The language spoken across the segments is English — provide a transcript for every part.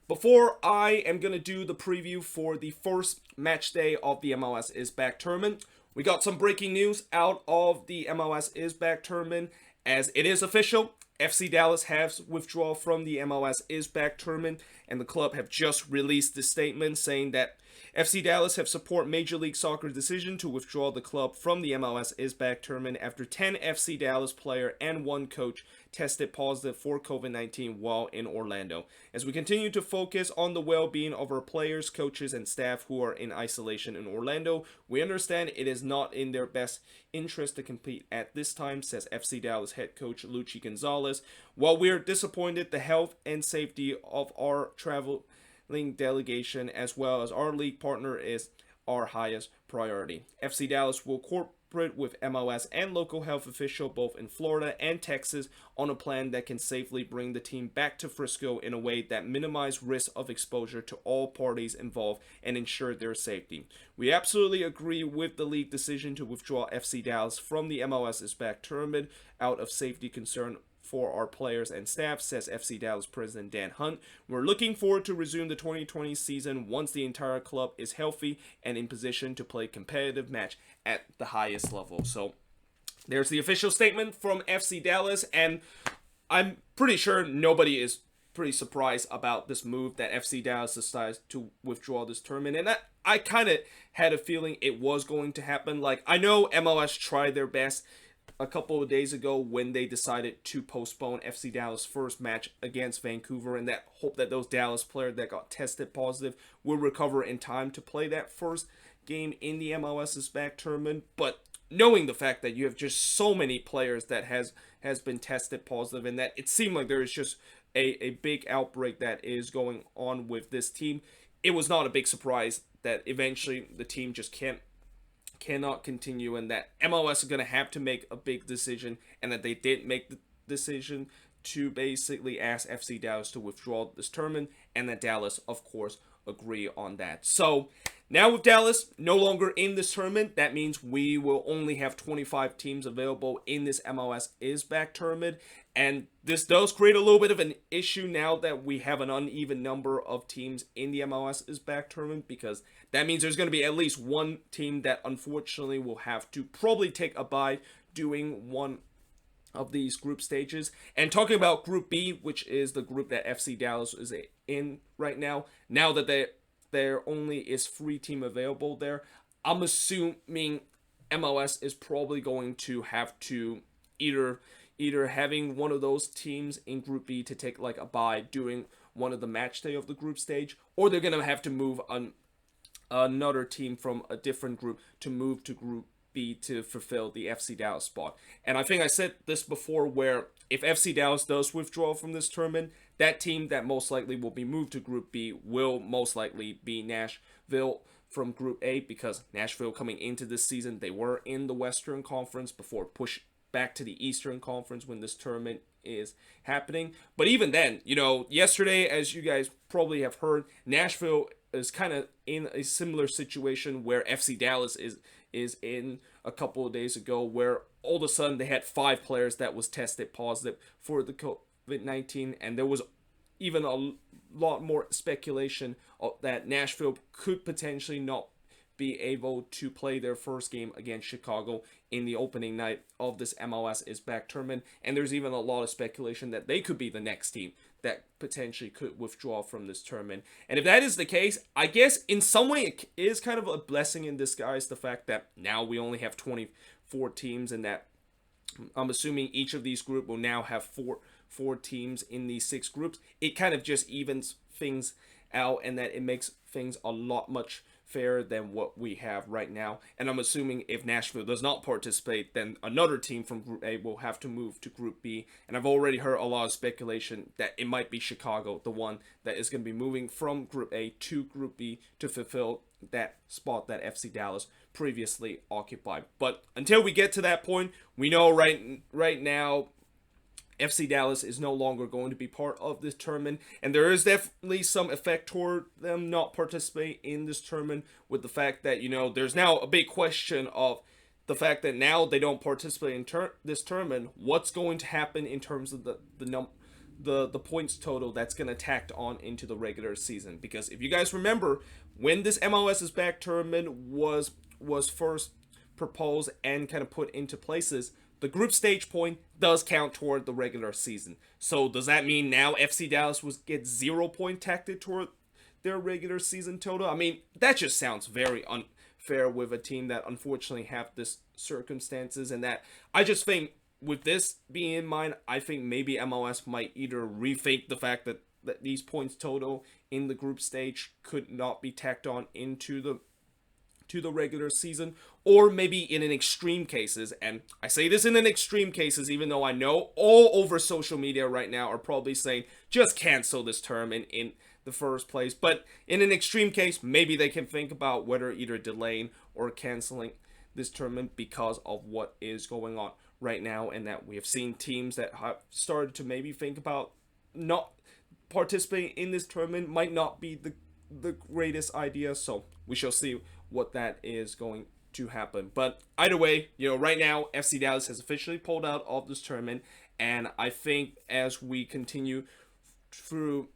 Before I am going to do the preview for the first match day of the MLS Is Back tournament, we got some breaking news out of the MLS Is Back tournament as it is official. FC Dallas has withdrawn from the MLS Is Back tournament, and the club have just released a statement saying that FC Dallas have support Major League Soccer's decision to withdraw the club from the MLS Is Back tournament after 10 FC Dallas player and one coach tested positive for COVID-19 while in Orlando. As we continue to focus on the well-being of our players, coaches, and staff who are in isolation in Orlando, we understand it is not in their best interest to compete at this time, says FC Dallas head coach Luchi Gonzalez. While we're disappointed, the health and safety of our traveling delegation as well as our league partner is our highest priority. FC Dallas will cooperate with MLS and local health officials both in Florida and Texas on a plan that can safely bring the team back to Frisco in a way that minimizes risk of exposure to all parties involved and ensure their safety. We absolutely agree with the league decision to withdraw FC Dallas from the MLS Is Back tournament out of safety concern for our players and staff, says FC Dallas president Dan Hunt. We're looking forward to resume the 2020 season once the entire club is healthy and in position to play competitive match at the highest level. So there's the official statement from FC Dallas, and I'm pretty sure nobody is pretty surprised about this move that FC Dallas decided to withdraw this tournament. And I kind of had a feeling it was going to happen. Like, I know MLS tried their best a couple of days ago when they decided to postpone FC Dallas' first match against Vancouver, and that hope that those Dallas players that got tested positive will recover in time to play that first game in the MLS Is Back tournament. But knowing the fact that you have just so many players that has been tested positive, and that it seemed like there is just a big outbreak that is going on with this team, it was not a big surprise that eventually the team just cannot continue, and that MLS are going to have to make a big decision, and that they did make the decision to basically ask FC Dallas to withdraw this tournament, and that Dallas, of course, agree on that. So now with Dallas no longer in this tournament, that means we will only have 25 teams available in this MLS Is Back tournament, and this does create a little bit of an issue now that we have an uneven number of teams in the MLS Is Back tournament, because that means there's going to be at least one team that unfortunately will have to probably take a bye doing one of these group stages. And talking about Group B, which is the group that FC Dallas is in right now that there only is 3 teams available there, I'm assuming MLS is probably going to have to either having one of those teams in Group B to take like a bye during one of the match day of the group stage, or they're going to have to move another team from a different group to move to Group B to fulfill the FC Dallas spot. And I think I said this before, where if FC Dallas does withdraw from this tournament, that team that most likely will be moved to Group B will most likely be Nashville from Group A, because Nashville coming into this season, they were in the Western Conference before push back to the Eastern Conference when this tournament is happening. But even then, yesterday, as you guys probably have heard, Nashville is kind of in a similar situation where FC Dallas is in a couple of days ago, where all of a sudden they had 5 players that was tested positive for the COVID-19, and there was even a lot more speculation that Nashville could potentially not be able to play their first game against Chicago in the opening night of this MLS Is Back tournament. And there's even a lot of speculation that they could be the next team that potentially could withdraw from this tournament. And if that is the case, I guess in some way it is kind of a blessing in disguise, the fact that now we only have 24 teams, and that I'm assuming each of these groups will now have four teams in these 6 groups. It kind of just evens things out, and that it makes things a lot much fairer than what we have right now. And I'm assuming if Nashville does not participate, then another team from Group A will have to move to Group B. And I've already heard a lot of speculation that it might be Chicago, the one that is going to be moving from Group A to Group B to fulfill that spot that FC Dallas previously occupied. But until we get to that point, we know right now FC Dallas is no longer going to be part of this tournament, and there is definitely some effect toward them not participating in this tournament, with the fact that, there's now a big question of the fact that now they don't participate in this tournament. What's going to happen in terms of the the points total that's going to tacked on into the regular season. Because if you guys remember, when this MLS is back tournament was first proposed and kind of put into places, the group stage point does count toward the regular season. So does that mean now FC Dallas was get 0 point tacked toward their regular season total? I mean, that just sounds very unfair with a team that unfortunately have this circumstances, and that I just think with this being in mind, I think maybe MLS might either rethink the fact that these points total in the group stage could not be tacked on into the regular season, or maybe in an extreme cases, and I say this in an extreme cases even though I know all over social media right now are probably saying just cancel this term in the first place, but in an extreme case maybe they can think about whether either delaying or canceling this tournament because of what is going on right now, and that we have seen teams that have started to maybe think about not participating in this tournament might not be the greatest idea. So we shall see what that is going to happen. But either way, right now FC Dallas has officially pulled out of this tournament, and I think as we continue through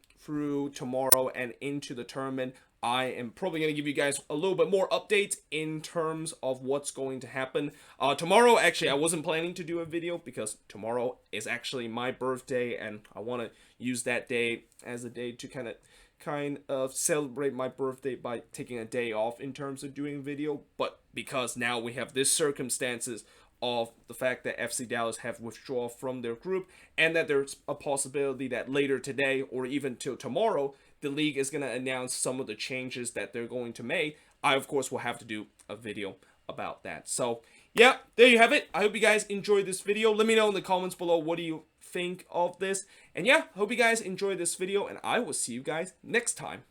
tomorrow and into the tournament, I am probably going to give you guys a little bit more updates in terms of what's going to happen. Tomorrow, actually, I wasn't planning to do a video because tomorrow is actually my birthday, and I want to use that day as a day to kind of celebrate my birthday by taking a day off in terms of doing a video. But because now we have this circumstances of the fact that FC Dallas have withdrawn from their group, and that there's a possibility that later today or even till tomorrow the league is going to announce some of the changes that they're going to make, I of course will have to do a video about that. So yeah, there you have it. I hope you guys enjoyed this video. Let me know in the comments below, what do you think of this? And yeah, hope you guys enjoyed this video, and I will see you guys next time.